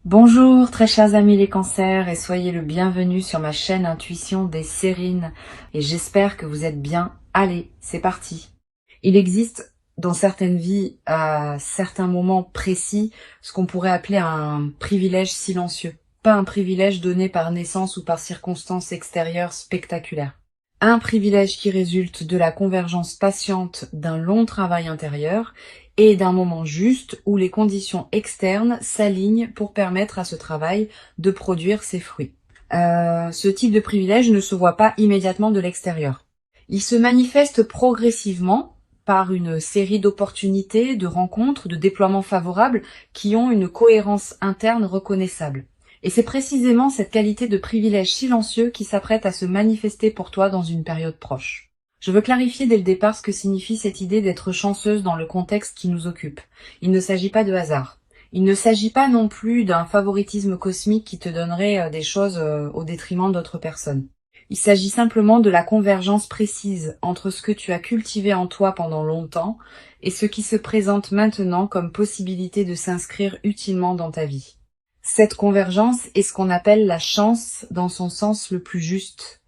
Bonjour très chers amis les cancers et soyez le bienvenu sur ma chaîne Intuition des Sérines et j'espère que vous êtes bien. Allez, c'est parti. Il existe dans certaines vies, à certains moments précis, ce qu'on pourrait appeler un privilège silencieux. Pas un privilège donné par naissance ou par circonstances extérieures spectaculaires. Un privilège qui résulte de la convergence patiente d'un long travail intérieur et d'un moment juste où les conditions externes s'alignent pour permettre à ce travail de produire ses fruits. Ce type de privilège ne se voit pas immédiatement de l'extérieur. Il se manifeste progressivement par une série d'opportunités, de rencontres, de déploiements favorables qui ont une cohérence interne reconnaissable. Et c'est précisément cette qualité de privilège silencieux qui s'apprête à se manifester pour toi dans une période proche. Je veux clarifier dès le départ ce que signifie cette idée d'être chanceuse dans le contexte qui nous occupe. Il ne s'agit pas de hasard. Il ne s'agit pas non plus d'un favoritisme cosmique qui te donnerait des choses au détriment d'autres personnes. Il s'agit simplement de la convergence précise entre ce que tu as cultivé en toi pendant longtemps et ce qui se présente maintenant comme possibilité de s'inscrire utilement dans ta vie. Cette convergence est ce qu'on appelle la chance dans son sens le plus juste.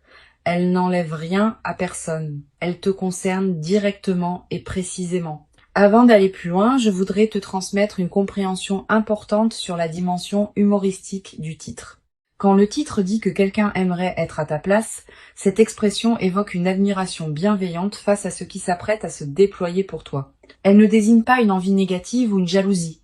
Elle n'enlève rien à personne. Elle te concerne directement et précisément. Avant d'aller plus loin, je voudrais te transmettre une compréhension importante sur la dimension humoristique du titre. Quand le titre dit que quelqu'un aimerait être à ta place, cette expression évoque une admiration bienveillante face à ce qui s'apprête à se déployer pour toi. Elle ne désigne pas une envie négative ou une jalousie.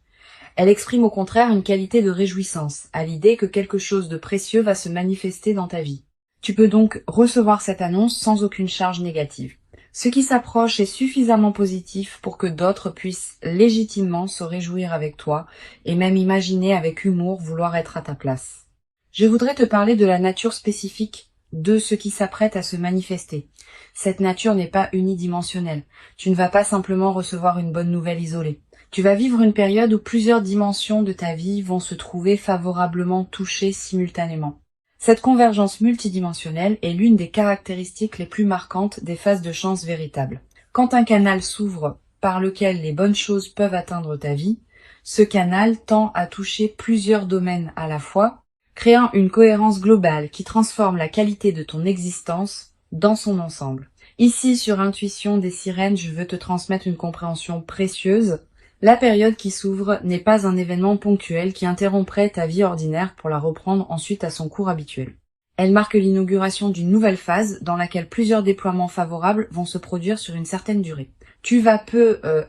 Elle exprime au contraire une qualité de réjouissance, à l'idée que quelque chose de précieux va se manifester dans ta vie. Tu peux donc recevoir cette annonce sans aucune charge négative. Ce qui s'approche est suffisamment positif pour que d'autres puissent légitimement se réjouir avec toi et même imaginer avec humour vouloir être à ta place. Je voudrais te parler de la nature spécifique de ce qui s'apprête à se manifester. Cette nature n'est pas unidimensionnelle. Tu ne vas pas simplement recevoir une bonne nouvelle isolée. Tu vas vivre une période où plusieurs dimensions de ta vie vont se trouver favorablement touchées simultanément. Cette convergence multidimensionnelle est l'une des caractéristiques les plus marquantes des phases de chance véritables. Quand un canal s'ouvre par lequel les bonnes choses peuvent atteindre ta vie, ce canal tend à toucher plusieurs domaines à la fois, créant une cohérence globale qui transforme la qualité de ton existence dans son ensemble. Ici, sur Intuition des Sirènes, je veux te transmettre une compréhension précieuse. La période qui s'ouvre n'est pas un événement ponctuel qui interromprait ta vie ordinaire pour la reprendre ensuite à son cours habituel. Elle marque l'inauguration d'une nouvelle phase dans laquelle plusieurs déploiements favorables vont se produire sur une certaine durée. Tu vas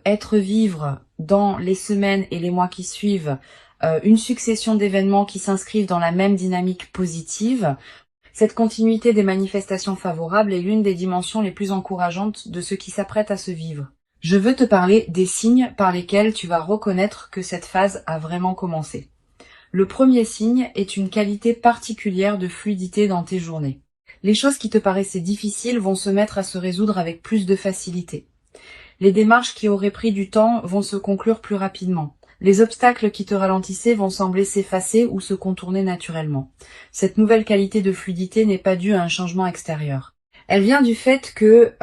être vivre dans les semaines et les mois qui suivent une succession d'événements qui s'inscrivent dans la même dynamique positive. Cette continuité des manifestations favorables est l'une des dimensions les plus encourageantes de ce qui s'apprête à se vivre. Je veux te parler des signes par lesquels tu vas reconnaître que cette phase a vraiment commencé. Le premier signe est une qualité particulière de fluidité dans tes journées. Les choses qui te paraissaient difficiles vont se mettre à se résoudre avec plus de facilité. Les démarches qui auraient pris du temps vont se conclure plus rapidement. Les obstacles qui te ralentissaient vont sembler s'effacer ou se contourner naturellement. Cette nouvelle qualité de fluidité n'est pas due à un changement extérieur. Elle vient du fait que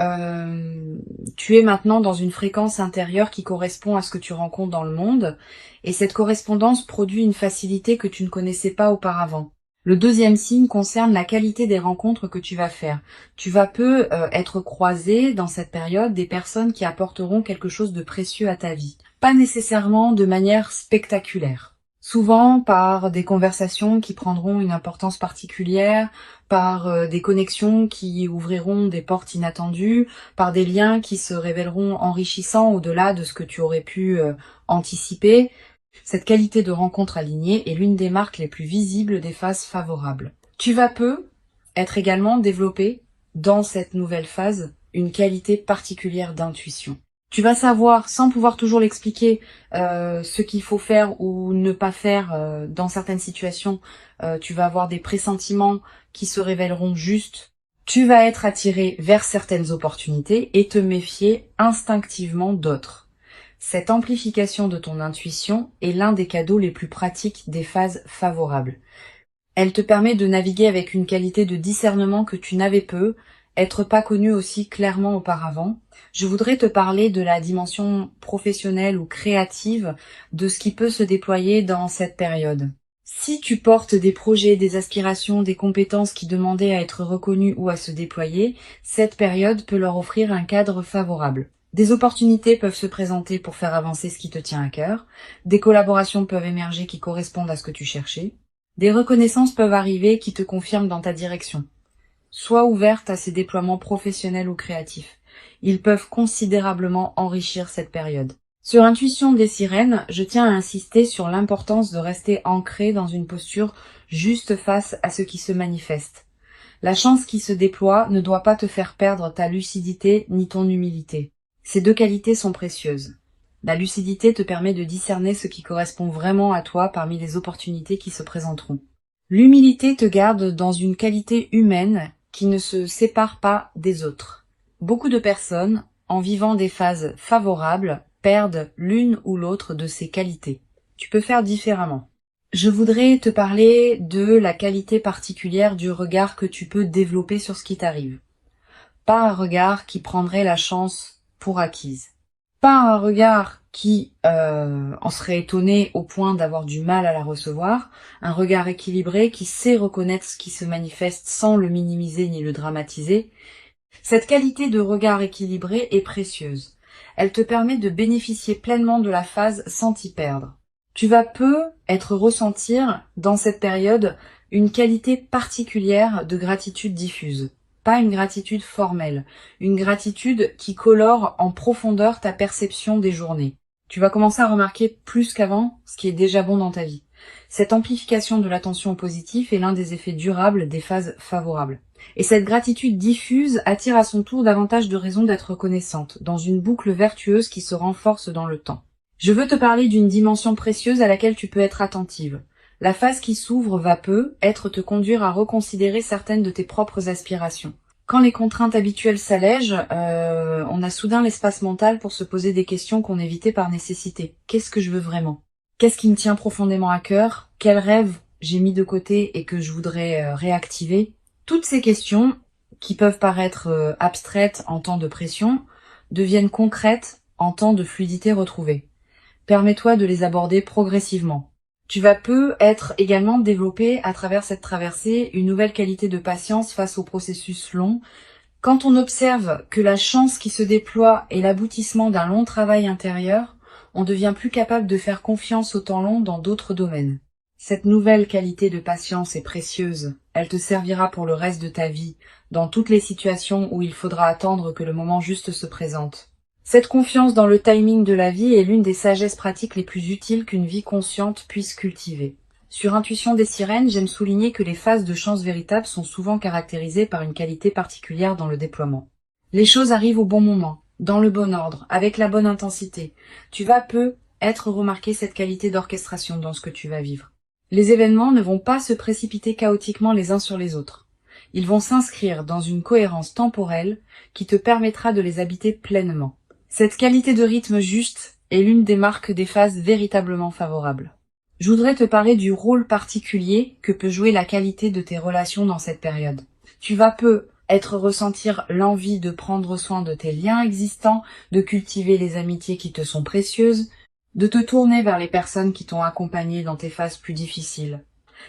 tu es maintenant dans une fréquence intérieure qui correspond à ce que tu rencontres dans le monde, et cette correspondance produit une facilité que tu ne connaissais pas auparavant. Le deuxième signe concerne la qualité des rencontres que tu vas faire. Tu vas être croisé dans cette période des personnes qui apporteront quelque chose de précieux à ta vie. Pas nécessairement de manière spectaculaire. Souvent par des conversations qui prendront une importance particulière, par des connexions qui ouvriront des portes inattendues, par des liens qui se révéleront enrichissants au-delà de ce que tu aurais pu anticiper. Cette qualité de rencontre alignée est l'une des marques les plus visibles des phases favorables. Tu vas être également développé dans cette nouvelle phase une qualité particulière d'intuition. Tu vas savoir, sans pouvoir toujours l'expliquer, ce qu'il faut faire ou ne pas faire dans certaines situations. Tu vas avoir des pressentiments qui se révéleront justes. Tu vas être attiré vers certaines opportunités et te méfier instinctivement d'autres. Cette amplification de ton intuition est l'un des cadeaux les plus pratiques des phases favorables. Elle te permet de naviguer avec une qualité de discernement que tu n'avais être pas connu aussi clairement auparavant. Je voudrais te parler de la dimension professionnelle ou créative de ce qui peut se déployer dans cette période. Si tu portes des projets, des aspirations, des compétences qui demandaient à être reconnues ou à se déployer, cette période peut leur offrir un cadre favorable. Des opportunités peuvent se présenter pour faire avancer ce qui te tient à cœur, des collaborations peuvent émerger qui correspondent à ce que tu cherchais, des reconnaissances peuvent arriver qui te confirment dans ta direction. Sois ouverte à ces déploiements professionnels ou créatifs. Ils peuvent considérablement enrichir cette période. Sur Intuition des sirènes, je tiens à insister sur l'importance de rester ancré dans une posture juste face à ce qui se manifeste. La chance qui se déploie ne doit pas te faire perdre ta lucidité ni ton humilité. Ces deux qualités sont précieuses. La lucidité te permet de discerner ce qui correspond vraiment à toi parmi les opportunités qui se présenteront. L'humilité te garde dans une qualité humaine qui ne se sépare pas des autres. Beaucoup de personnes, en vivant des phases favorables, perdent l'une ou l'autre de ces qualités. Tu peux faire différemment. Je voudrais te parler de la qualité particulière du regard que tu peux développer sur ce qui t'arrive. Pas un regard qui prendrait la chance pour acquise. Pas un regard qui en serait étonné au point d'avoir du mal à la recevoir, un regard équilibré qui sait reconnaître ce qui se manifeste sans le minimiser ni le dramatiser. Cette qualité de regard équilibré est précieuse. Elle te permet de bénéficier pleinement de la phase sans t'y perdre. Tu vas ressentir dans cette période une qualité particulière de gratitude diffuse. Pas une gratitude formelle, une gratitude qui colore en profondeur ta perception des journées. Tu vas commencer à remarquer plus qu'avant ce qui est déjà bon dans ta vie. Cette amplification de l'attention au positif est l'un des effets durables des phases favorables. Et cette gratitude diffuse attire à son tour davantage de raisons d'être reconnaissante, dans une boucle vertueuse qui se renforce dans le temps. Je veux te parler d'une dimension précieuse à laquelle tu peux être attentive. La phase qui s'ouvre va te conduire à reconsidérer certaines de tes propres aspirations. Quand les contraintes habituelles s'allègent, on a soudain l'espace mental pour se poser des questions qu'on évitait par nécessité. Qu'est-ce que je veux vraiment ? Qu'est-ce qui me tient profondément à cœur ? Quels rêves j'ai mis de côté et que je voudrais réactiver ? Toutes ces questions, qui peuvent paraître abstraites en temps de pression, deviennent concrètes en temps de fluidité retrouvée. Permets-toi de les aborder progressivement. Tu vas être également développé à travers cette traversée une nouvelle qualité de patience face au processus long. Quand on observe que la chance qui se déploie est l'aboutissement d'un long travail intérieur, on devient plus capable de faire confiance au temps long dans d'autres domaines. Cette nouvelle qualité de patience est précieuse. Elle te servira pour le reste de ta vie, dans toutes les situations où il faudra attendre que le moment juste se présente. Cette confiance dans le timing de la vie est l'une des sagesses pratiques les plus utiles qu'une vie consciente puisse cultiver. Sur Intuition des sirènes, j'aime souligner que les phases de chance véritable sont souvent caractérisées par une qualité particulière dans le déploiement. Les choses arrivent au bon moment, dans le bon ordre, avec la bonne intensité. Tu vas être remarqué cette qualité d'orchestration dans ce que tu vas vivre. Les événements ne vont pas se précipiter chaotiquement les uns sur les autres. Ils vont s'inscrire dans une cohérence temporelle qui te permettra de les habiter pleinement. Cette qualité de rythme juste est l'une des marques des phases véritablement favorables. Je voudrais te parler du rôle particulier que peut jouer la qualité de tes relations dans cette période. Tu vas ressentir l'envie de prendre soin de tes liens existants, de cultiver les amitiés qui te sont précieuses, de te tourner vers les personnes qui t'ont accompagné dans tes phases plus difficiles.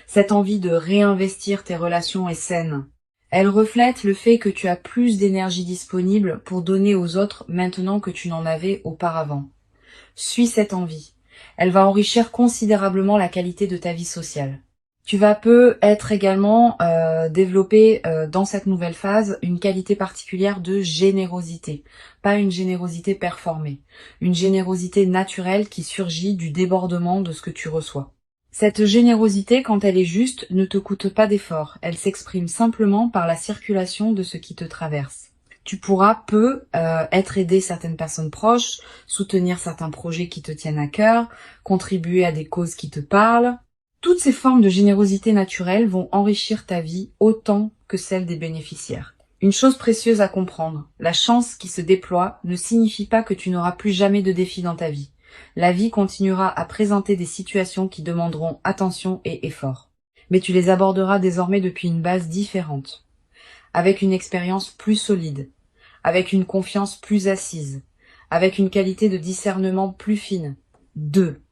Cette envie de réinvestir tes relations est saine. Elle reflète le fait que tu as plus d'énergie disponible pour donner aux autres maintenant que tu n'en avais auparavant. Suis cette envie. Elle va enrichir considérablement la qualité de ta vie sociale. Tu vas être également développer dans cette nouvelle phase une qualité particulière de générosité. Pas une générosité performée. Une générosité naturelle qui surgit du débordement de ce que tu reçois. Cette générosité, quand elle est juste, ne te coûte pas d'effort. Elle s'exprime simplement par la circulation de ce qui te traverse. Tu pourras aider certaines personnes proches, soutenir certains projets qui te tiennent à cœur, contribuer à des causes qui te parlent. Toutes ces formes de générosité naturelle vont enrichir ta vie autant que celle des bénéficiaires. Une chose précieuse à comprendre, la chance qui se déploie ne signifie pas que tu n'auras plus jamais de défis dans ta vie. La vie continuera à présenter des situations qui demanderont attention et effort. Mais tu les aborderas désormais depuis une base différente, avec une expérience plus solide, avec une confiance plus assise, avec une qualité de discernement plus fine. 2.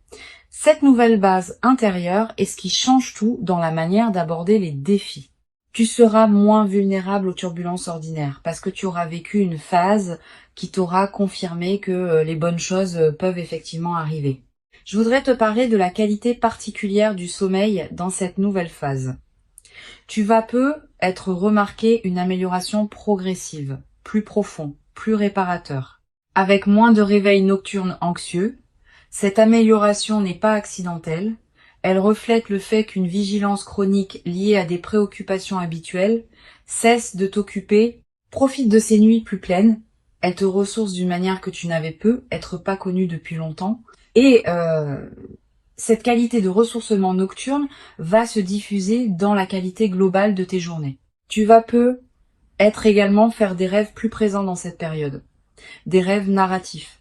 Cette nouvelle base intérieure est ce qui change tout dans la manière d'aborder les défis. Tu seras moins vulnérable aux turbulences ordinaires parce que tu auras vécu une phase qui t'aura confirmé que les bonnes choses peuvent effectivement arriver. Je voudrais te parler de la qualité particulière du sommeil dans cette nouvelle phase. Tu vas peu être remarqué une amélioration progressive, plus profond, plus réparateur. Avec moins de réveils nocturnes anxieux, cette amélioration n'est pas accidentelle. Elle reflète le fait qu'une vigilance chronique liée à des préoccupations habituelles cesse de t'occuper, profite de ces nuits plus pleines, elle te ressource d'une manière que tu n'avais peu, être pas connue depuis longtemps, et cette qualité de ressourcement nocturne va se diffuser dans la qualité globale de tes journées. Tu vas peu être également faire des rêves plus présents dans cette période, des rêves narratifs,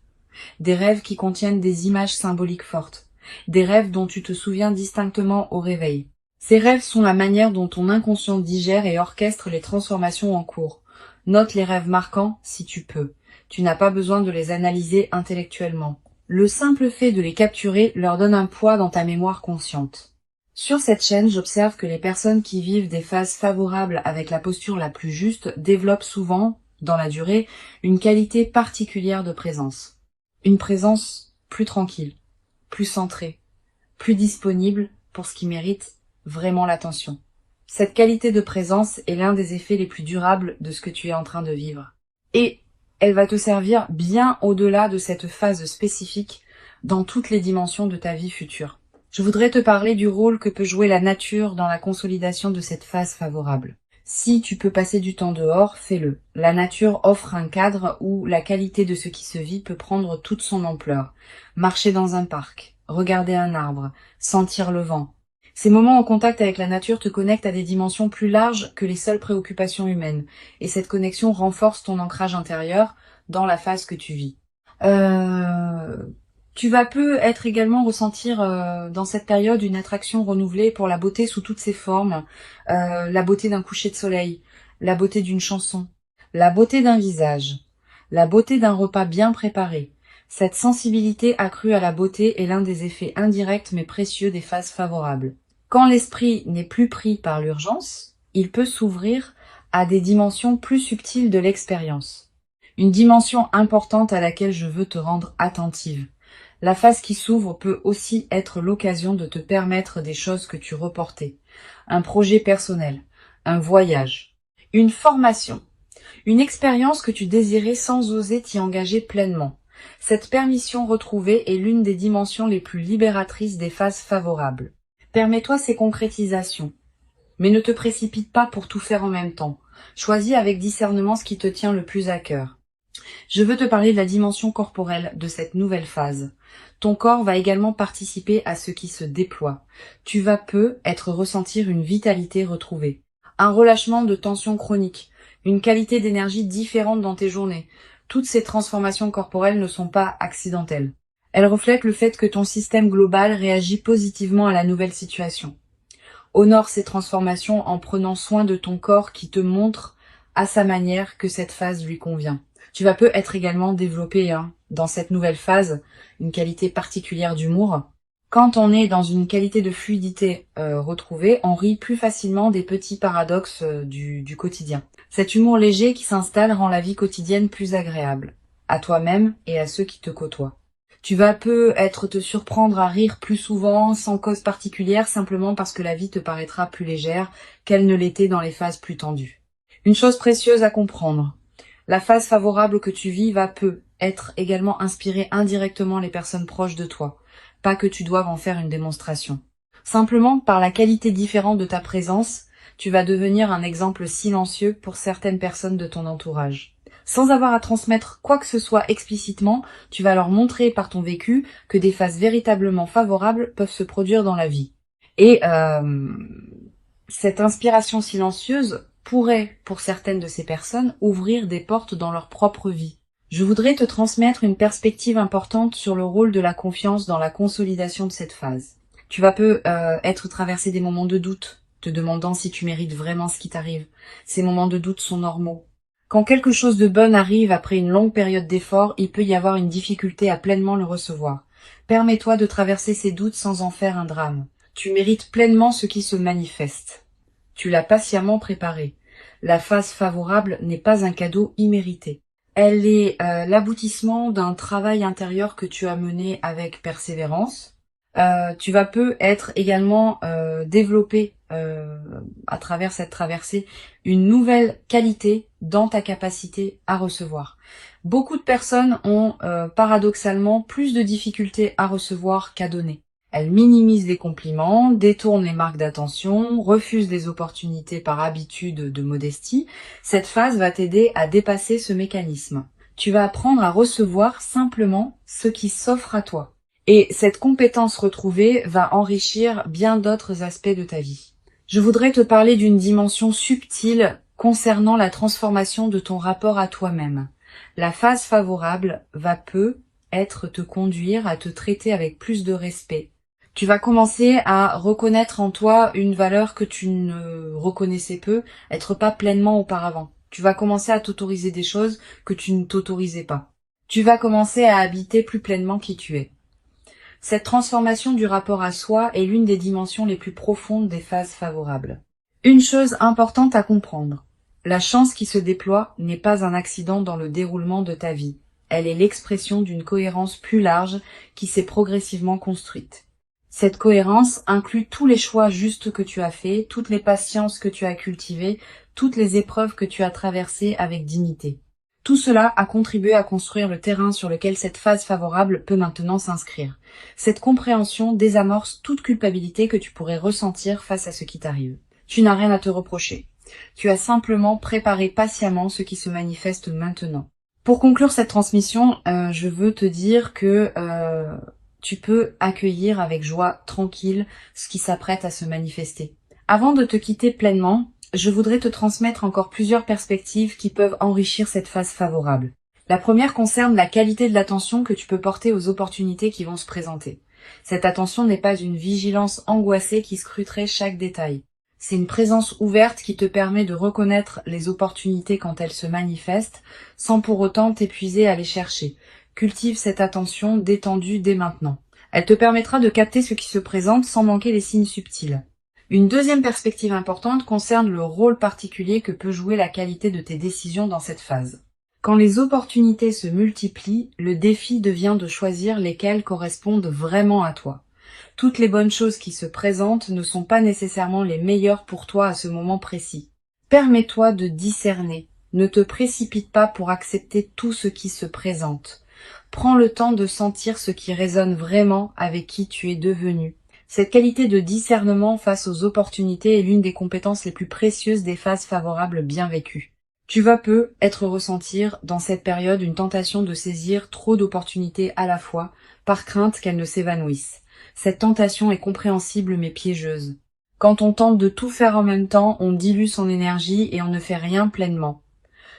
des rêves qui contiennent des images symboliques fortes, des rêves dont tu te souviens distinctement au réveil. Ces rêves sont la manière dont ton inconscient digère et orchestre les transformations en cours. Note les rêves marquants si tu peux. Tu n'as pas besoin de les analyser intellectuellement. Le simple fait de les capturer leur donne un poids dans ta mémoire consciente. Sur cette chaîne, j'observe que les personnes qui vivent des phases favorables avec la posture la plus juste développent souvent, dans la durée, une qualité particulière de présence. Une présence plus tranquille, plus centrée, plus disponible pour ce qui mérite vraiment l'attention. Cette qualité de présence est l'un des effets les plus durables de ce que tu es en train de vivre. Et elle va te servir bien au-delà de cette phase spécifique dans toutes les dimensions de ta vie future. Je voudrais te parler du rôle que peut jouer la nature dans la consolidation de cette phase favorable. Si tu peux passer du temps dehors, fais-le. La nature offre un cadre où la qualité de ce qui se vit peut prendre toute son ampleur. Marcher dans un parc, regarder un arbre, sentir le vent. Ces moments en contact avec la nature te connectent à des dimensions plus larges que les seules préoccupations humaines, et cette connexion renforce ton ancrage intérieur dans la phase que tu vis. Tu vas peu être également ressentir dans cette période une attraction renouvelée pour la beauté sous toutes ses formes, la beauté d'un coucher de soleil, la beauté d'une chanson, la beauté d'un visage, la beauté d'un repas bien préparé. Cette sensibilité accrue à la beauté est l'un des effets indirects mais précieux des phases favorables. Quand l'esprit n'est plus pris par l'urgence, il peut s'ouvrir à des dimensions plus subtiles de l'expérience. Une dimension importante à laquelle je veux te rendre attentive. La phase qui s'ouvre peut aussi être l'occasion de te permettre des choses que tu reportais. Un projet personnel, un voyage, une formation, une expérience que tu désirais sans oser t'y engager pleinement. Cette permission retrouvée est l'une des dimensions les plus libératrices des phases favorables. Permets-toi ces concrétisations, mais ne te précipite pas pour tout faire en même temps. Choisis avec discernement ce qui te tient le plus à cœur. Je veux te parler de la dimension corporelle de cette nouvelle phase. Ton corps va également participer à ce qui se déploie. Tu vas peu être ressentir une vitalité retrouvée, un relâchement de tension chronique, une qualité d'énergie différente dans tes journées. Toutes ces transformations corporelles ne sont pas accidentelles. Elles reflètent le fait que ton système global réagit positivement à la nouvelle situation. Honore ces transformations en prenant soin de ton corps qui te montre à sa manière que cette phase lui convient. Tu vas peu être également développé dans cette nouvelle phase une qualité particulière d'humour. Quand on est dans une qualité de fluidité retrouvée, on rit plus facilement des petits paradoxes du quotidien. Cet humour léger qui s'installe rend la vie quotidienne plus agréable, à toi-même et à ceux qui te côtoient. Tu vas peu être te surprendre à rire plus souvent, sans cause particulière, simplement parce que la vie te paraîtra plus légère qu'elle ne l'était dans les phases plus tendues. Une chose précieuse à comprendre. La phase favorable que tu vis va peu être également inspirer indirectement les personnes proches de toi. Pas que tu doives en faire une démonstration. Simplement, par la qualité différente de ta présence, tu vas devenir un exemple silencieux pour certaines personnes de ton entourage. Sans avoir à transmettre quoi que ce soit explicitement, tu vas leur montrer par ton vécu que des phases véritablement favorables peuvent se produire dans la vie. Et cette inspiration silencieuse pourrait, pour certaines de ces personnes, ouvrir des portes dans leur propre vie. Je voudrais te transmettre une perspective importante sur le rôle de la confiance dans la consolidation de cette phase. Tu vas peu être traversé des moments de doute, te demandant si tu mérites vraiment ce qui t'arrive. Ces moments de doute sont normaux. Quand quelque chose de bon arrive après une longue période d'effort, il peut y avoir une difficulté à pleinement le recevoir. Permets-toi de traverser ces doutes sans en faire un drame. Tu mérites pleinement ce qui se manifeste. Tu l'as patiemment préparé. La phase favorable n'est pas un cadeau immérité. Elle est l'aboutissement d'un travail intérieur que tu as mené avec persévérance. Tu vas peut être également développer à travers cette traversée une nouvelle qualité dans ta capacité à recevoir. Beaucoup de personnes ont paradoxalement plus de difficultés à recevoir qu'à donner. Elles minimisent les compliments, détournent les marques d'attention, refusent les opportunités par habitude de modestie. Cette phase va t'aider à dépasser ce mécanisme. Tu vas apprendre à recevoir simplement ce qui s'offre à toi. Et cette compétence retrouvée va enrichir bien d'autres aspects de ta vie. Je voudrais te parler d'une dimension subtile concernant la transformation de ton rapport à toi-même. La phase favorable va peut-être te conduire à te traiter avec plus de respect. Tu vas commencer à reconnaître en toi une valeur que tu ne reconnaissais être pas pleinement auparavant. Tu vas commencer à t'autoriser des choses que tu ne t'autorisais pas. Tu vas commencer à habiter plus pleinement qui tu es. Cette transformation du rapport à soi est l'une des dimensions les plus profondes des phases favorables. Une chose importante à comprendre. La chance qui se déploie n'est pas un accident dans le déroulement de ta vie. Elle est l'expression d'une cohérence plus large qui s'est progressivement construite. Cette cohérence inclut tous les choix justes que tu as faits, toutes les patiences que tu as cultivées, toutes les épreuves que tu as traversées avec dignité. Tout cela a contribué à construire le terrain sur lequel cette phase favorable peut maintenant s'inscrire. Cette compréhension désamorce toute culpabilité que tu pourrais ressentir face à ce qui t'arrive. Tu n'as rien à te reprocher. Tu as simplement préparé patiemment ce qui se manifeste maintenant. Pour conclure cette transmission, je veux te dire que tu peux accueillir avec joie tranquille ce qui s'apprête à se manifester. Avant de te quitter pleinement, je voudrais te transmettre encore plusieurs perspectives qui peuvent enrichir cette phase favorable. La première concerne la qualité de l'attention que tu peux porter aux opportunités qui vont se présenter. Cette attention n'est pas une vigilance angoissée qui scruterait chaque détail. C'est une présence ouverte qui te permet de reconnaître les opportunités quand elles se manifestent, sans pour autant t'épuiser à les chercher. Cultive cette attention détendue dès maintenant. Elle te permettra de capter ce qui se présente sans manquer les signes subtils. Une deuxième perspective importante concerne le rôle particulier que peut jouer la qualité de tes décisions dans cette phase. Quand les opportunités se multiplient, le défi devient de choisir lesquelles correspondent vraiment à toi. Toutes les bonnes choses qui se présentent ne sont pas nécessairement les meilleures pour toi à ce moment précis. Permets-toi de discerner. Ne te précipite pas pour accepter tout ce qui se présente. Prends le temps de sentir ce qui résonne vraiment avec qui tu es devenu. Cette qualité de discernement face aux opportunités est l'une des compétences les plus précieuses des phases favorables bien vécues. Tu vas peut-être ressentir dans cette période une tentation de saisir trop d'opportunités à la fois, par crainte qu'elles ne s'évanouissent. Cette tentation est compréhensible mais piégeuse. Quand on tente de tout faire en même temps, on dilue son énergie et on ne fait rien pleinement.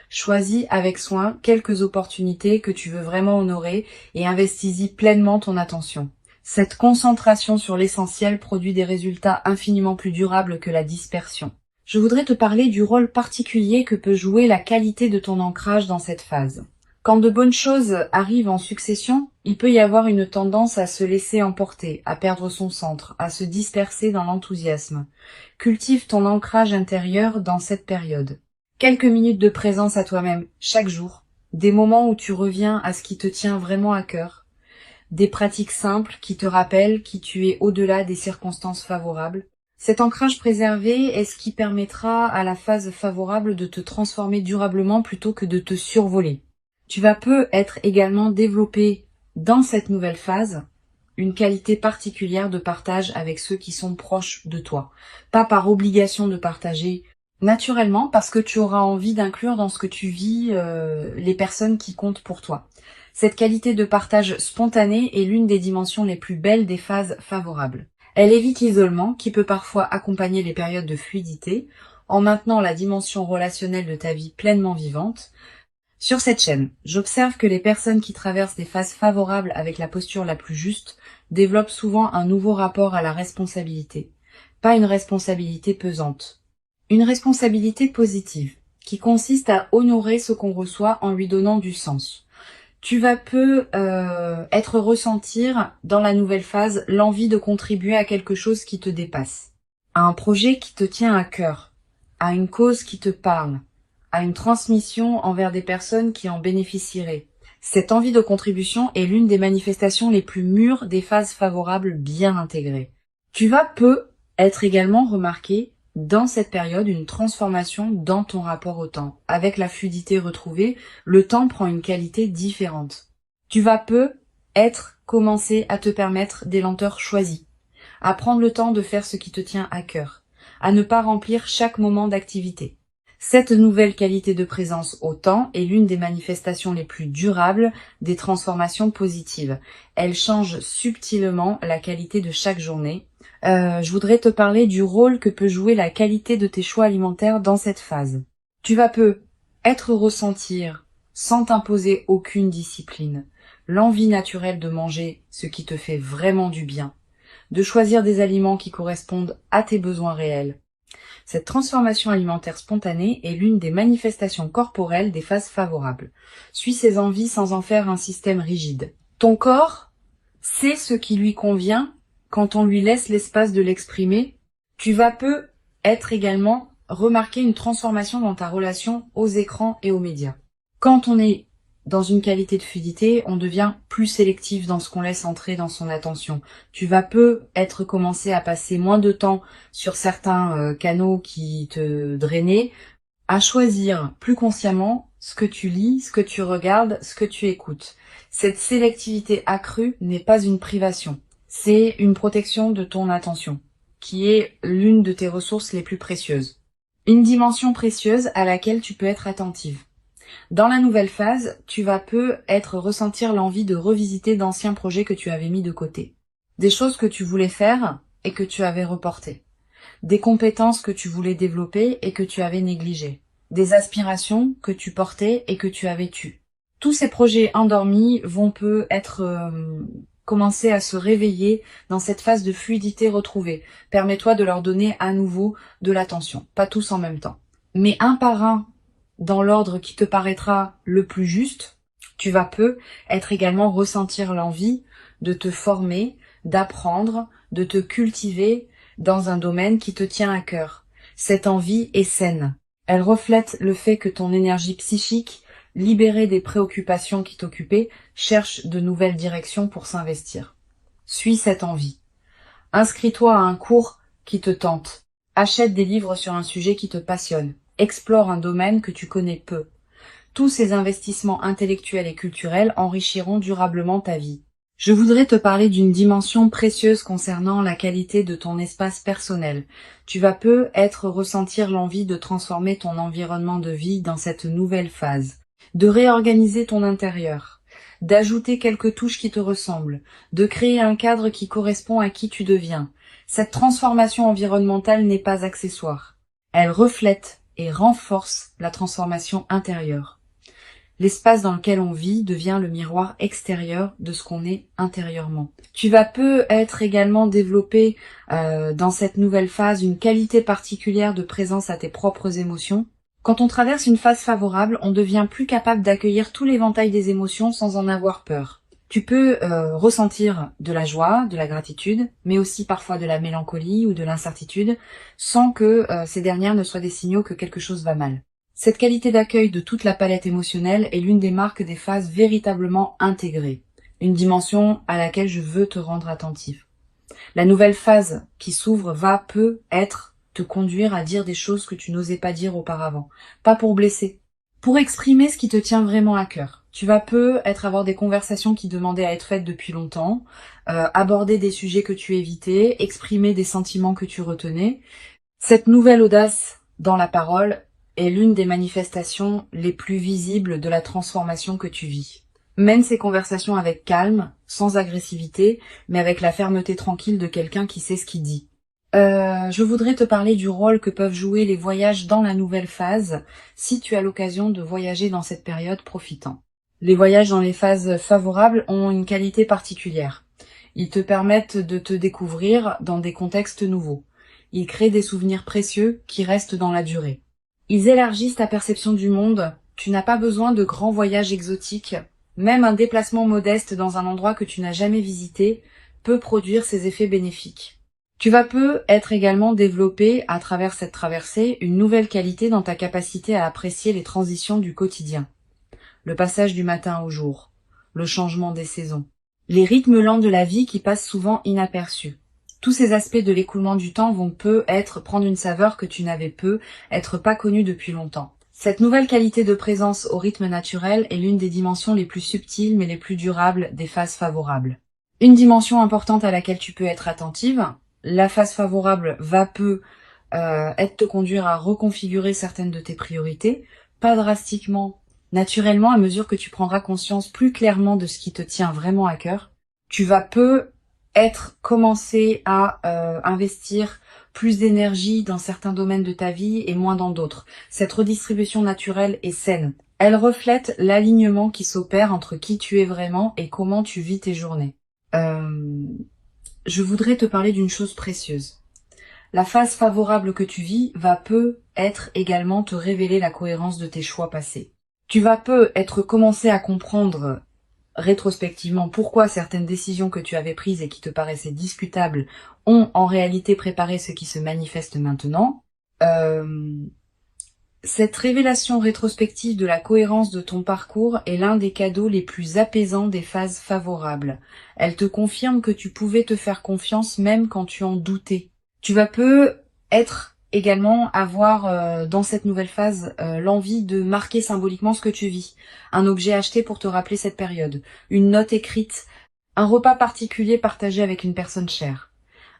Choisis avec soin quelques opportunités que tu veux vraiment honorer et investis-y pleinement ton attention. Cette concentration sur l'essentiel produit des résultats infiniment plus durables que la dispersion. Je voudrais te parler du rôle particulier que peut jouer la qualité de ton ancrage dans cette phase. Quand de bonnes choses arrivent en succession, il peut y avoir une tendance à se laisser emporter, à perdre son centre, à se disperser dans l'enthousiasme. Cultive ton ancrage intérieur dans cette période. Quelques minutes de présence à toi-même chaque jour, des moments où tu reviens à ce qui te tient vraiment à cœur, des pratiques simples qui te rappellent qui tu es au-delà des circonstances favorables. Cet ancrage préservé est ce qui permettra à la phase favorable de te transformer durablement plutôt que de te survoler. Tu vas peut-être également développer dans cette nouvelle phase une qualité particulière de partage avec ceux qui sont proches de toi. Pas par obligation de partager, naturellement parce que tu auras envie d'inclure dans ce que tu vis les personnes qui comptent pour toi. Cette qualité de partage spontané est l'une des dimensions les plus belles des phases favorables. Elle évite l'isolement qui peut parfois accompagner les périodes de fluidité en maintenant la dimension relationnelle de ta vie pleinement vivante. Sur cette chaîne, j'observe que les personnes qui traversent des phases favorables avec la posture la plus juste développent souvent un nouveau rapport à la responsabilité. Pas une responsabilité pesante. Une responsabilité positive, qui consiste à honorer ce qu'on reçoit en lui donnant du sens. Tu vas peu être ressentir dans la nouvelle phase l'envie de contribuer à quelque chose qui te dépasse, à un projet qui te tient à cœur, à une cause qui te parle, à une transmission envers des personnes qui en bénéficieraient. Cette envie de contribution est l'une des manifestations les plus mûres des phases favorables bien intégrées. Tu vas peu être également remarqué dans cette période une transformation dans ton rapport au temps. Avec la fluidité retrouvée, le temps prend une qualité différente. Tu vas peu commencer à te permettre des lenteurs choisies, à prendre le temps de faire ce qui te tient à cœur, à ne pas remplir chaque moment d'activité. Cette nouvelle qualité de présence au temps est l'une des manifestations les plus durables des transformations positives. Elle change subtilement la qualité de chaque journée. Je voudrais te parler du rôle que peut jouer la qualité de tes choix alimentaires dans cette phase. Tu vas peu ressentir, sans t'imposer aucune discipline, l'envie naturelle de manger ce qui te fait vraiment du bien, de choisir des aliments qui correspondent à tes besoins réels. Cette transformation alimentaire spontanée est l'une des manifestations corporelles des phases favorables. Suis ces envies sans en faire un système rigide. Ton corps sait ce qui lui convient quand on lui laisse l'espace de l'exprimer. Tu vas peu également remarquer une transformation dans ta relation aux écrans et aux médias. Quand on est dans une qualité de fluidité, on devient plus sélectif dans ce qu'on laisse entrer dans son attention. Tu vas commencer à passer moins de temps sur certains canaux qui te drainaient, à choisir plus consciemment ce que tu lis, ce que tu regardes, ce que tu écoutes. Cette sélectivité accrue n'est pas une privation, c'est une protection de ton attention, qui est l'une de tes ressources les plus précieuses. Une dimension précieuse à laquelle tu peux être attentive. Dans la nouvelle phase, tu vas ressentir l'envie de revisiter d'anciens projets que tu avais mis de côté. Des choses que tu voulais faire et que tu avais reportées. Des compétences que tu voulais développer et que tu avais négligées. Des aspirations que tu portais et que tu avais tues. Tous ces projets endormis vont commencer à se réveiller dans cette phase de fluidité retrouvée. Permets-toi de leur donner à nouveau de l'attention. Pas tous en même temps, mais un par un, dans l'ordre qui te paraîtra le plus juste. Tu vas également ressentir l'envie de te former, d'apprendre, de te cultiver dans un domaine qui te tient à cœur. Cette envie est saine. Elle reflète le fait que ton énergie psychique, libérée des préoccupations qui t'occupaient, cherche de nouvelles directions pour s'investir. Suis cette envie. Inscris-toi à un cours qui te tente. Achète des livres sur un sujet qui te passionne. Explore un domaine que tu connais peu. Tous ces investissements intellectuels et culturels enrichiront durablement ta vie. Je voudrais te parler d'une dimension précieuse concernant la qualité de ton espace personnel. Tu vas ressentir l'envie de transformer ton environnement de vie dans cette nouvelle phase, de réorganiser ton intérieur, d'ajouter quelques touches qui te ressemblent, de créer un cadre qui correspond à qui tu deviens. Cette transformation environnementale n'est pas accessoire. Elle reflète et renforce la transformation intérieure. L'espace dans lequel on vit devient le miroir extérieur de ce qu'on est intérieurement. Tu vas également développer dans cette nouvelle phase une qualité particulière de présence à tes propres émotions. Quand on traverse une phase favorable, on devient plus capable d'accueillir tout l'éventail des émotions sans en avoir peur. Tu peux ressentir de la joie, de la gratitude, mais aussi parfois de la mélancolie ou de l'incertitude, sans que ces dernières ne soient des signaux que quelque chose va mal. Cette qualité d'accueil de toute la palette émotionnelle est l'une des marques des phases véritablement intégrées, une dimension à laquelle je veux te rendre attentif. La nouvelle phase qui s'ouvre va te conduire à dire des choses que tu n'osais pas dire auparavant, pas pour blesser, pour exprimer ce qui te tient vraiment à cœur. Tu vas avoir des conversations qui demandaient à être faites depuis longtemps, aborder des sujets que tu évitais, exprimer des sentiments que tu retenais. Cette nouvelle audace dans la parole est l'une des manifestations les plus visibles de la transformation que tu vis. Mène ces conversations avec calme, sans agressivité, mais avec la fermeté tranquille de quelqu'un qui sait ce qu'il dit. Je voudrais te parler du rôle que peuvent jouer les voyages dans la nouvelle phase, si tu as l'occasion de voyager dans cette période, profitant. Les voyages dans les phases favorables ont une qualité particulière. Ils te permettent de te découvrir dans des contextes nouveaux. Ils créent des souvenirs précieux qui restent dans la durée. Ils élargissent ta perception du monde. Tu n'as pas besoin de grands voyages exotiques Même un déplacement modeste dans un endroit que tu n'as jamais visité peut produire ses effets bénéfiques. Tu vas peu être également développé, à travers cette traversée, une nouvelle qualité dans ta capacité à apprécier les transitions du quotidien. Le passage du matin au jour, le changement des saisons, les rythmes lents de la vie qui passent souvent inaperçus. Tous ces aspects de l'écoulement du temps vont prendre une saveur que tu n'avais être pas connue depuis longtemps. Cette nouvelle qualité de présence au rythme naturel est l'une des dimensions les plus subtiles mais les plus durables des phases favorables. Une dimension importante à laquelle tu peux être attentive, la phase favorable va te conduire à reconfigurer certaines de tes priorités, pas drastiquement, naturellement, à mesure que tu prendras conscience plus clairement de ce qui te tient vraiment à cœur. Tu vas commencer à investir plus d'énergie dans certains domaines de ta vie et moins dans d'autres. Cette redistribution naturelle est saine. Elle reflète l'alignement qui s'opère entre qui tu es vraiment et comment tu vis tes journées. Je voudrais te parler d'une chose précieuse. La phase favorable que tu vis va être également te révéler la cohérence de tes choix passés. Tu vas être commencé à comprendre rétrospectivement pourquoi certaines décisions que tu avais prises et qui te paraissaient discutables ont en réalité préparé ce qui se manifeste maintenant. Cette révélation rétrospective de la cohérence de ton parcours est l'un des cadeaux les plus apaisants des phases favorables. Elle te confirme que tu pouvais te faire confiance même quand tu en doutais. Tu vas avoir dans cette nouvelle phase l'envie de marquer symboliquement ce que tu vis. Un objet acheté pour te rappeler cette période, une note écrite, un repas particulier partagé avec une personne chère.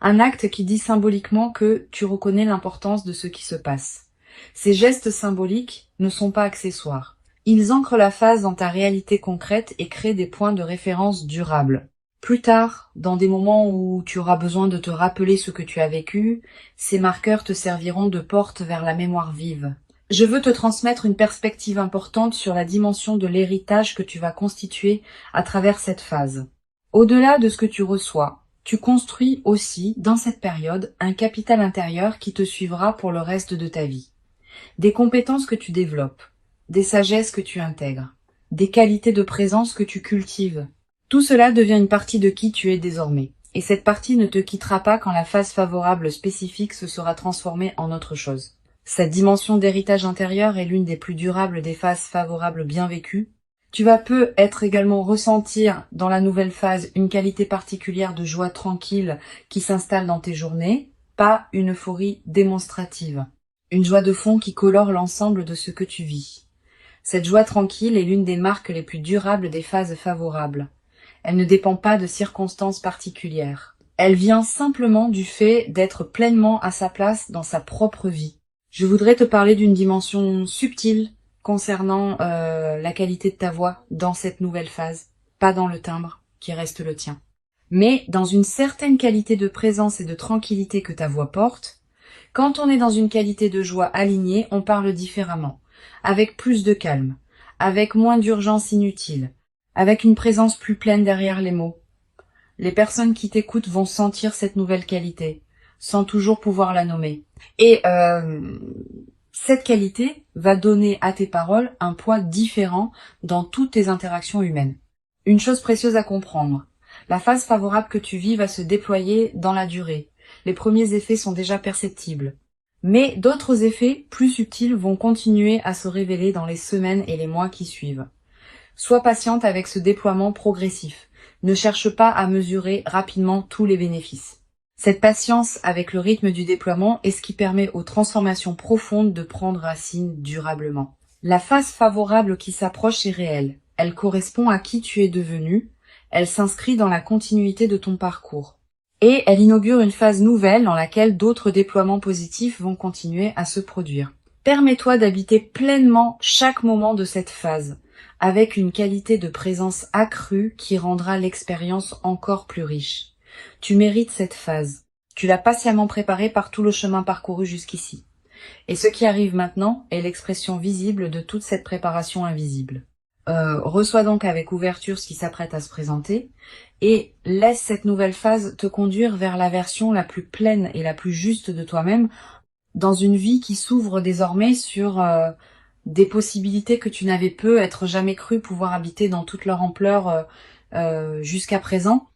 Un acte qui dit symboliquement que tu reconnais l'importance de ce qui se passe. Ces gestes symboliques ne sont pas accessoires. Ils ancrent la phase dans ta réalité concrète et créent des points de référence durables. Plus tard, dans des moments où tu auras besoin de te rappeler ce que tu as vécu, ces marqueurs te serviront de porte vers la mémoire vive. Je veux te transmettre une perspective importante sur la dimension de l'héritage que tu vas constituer à travers cette phase. Au-delà de ce que tu reçois, tu construis aussi, dans cette période, un capital intérieur qui te suivra pour le reste de ta vie. Des compétences que tu développes, des sagesses que tu intègres, des qualités de présence que tu cultives. Tout cela devient une partie de qui tu es désormais. Et cette partie ne te quittera pas quand la phase favorable spécifique se sera transformée en autre chose. Cette dimension d'héritage intérieur est l'une des plus durables des phases favorables bien vécues. Tu vas être également ressentir dans la nouvelle phase une qualité particulière de joie tranquille qui s'installe dans tes journées, pas une euphorie démonstrative. Une joie de fond qui colore l'ensemble de ce que tu vis. Cette joie tranquille est l'une des marques les plus durables des phases favorables. Elle ne dépend pas de circonstances particulières. Elle vient simplement du fait d'être pleinement à sa place dans sa propre vie. Je voudrais te parler d'une dimension subtile concernant la qualité de ta voix dans cette nouvelle phase, pas dans le timbre qui reste le tien, mais dans une certaine qualité de présence et de tranquillité que ta voix porte. Quand on est dans une qualité de joie alignée, on parle différemment, avec plus de calme, avec moins d'urgence inutile, avec une présence plus pleine derrière les mots. Les personnes qui t'écoutent vont sentir cette nouvelle qualité, sans toujours pouvoir la nommer. Et cette qualité va donner à tes paroles un poids différent dans toutes tes interactions humaines. Une chose précieuse à comprendre, la phase favorable que tu vis va se déployer dans la durée. Les premiers effets sont déjà perceptibles. Mais d'autres effets plus subtils vont continuer à se révéler dans les semaines et les mois qui suivent. Sois patiente avec ce déploiement progressif. Ne cherche pas à mesurer rapidement tous les bénéfices. Cette patience avec le rythme du déploiement est ce qui permet aux transformations profondes de prendre racine durablement. La phase favorable qui s'approche est réelle. Elle correspond à qui tu es devenu. Elle s'inscrit dans la continuité de ton parcours. Et elle inaugure une phase nouvelle dans laquelle d'autres déploiements positifs vont continuer à se produire. Permets-toi d'habiter pleinement chaque moment de cette phase, avec une qualité de présence accrue qui rendra l'expérience encore plus riche. Tu mérites cette phase. Tu l'as patiemment préparée par tout le chemin parcouru jusqu'ici. Et ce qui arrive maintenant est l'expression visible de toute cette préparation invisible. Reçois donc avec ouverture ce qui s'apprête à se présenter et laisse cette nouvelle phase te conduire vers la version la plus pleine et la plus juste de toi-même dans une vie qui s'ouvre désormais sur des possibilités que tu n'avais peut-être jamais cru pouvoir habiter dans toute leur ampleur jusqu'à présent.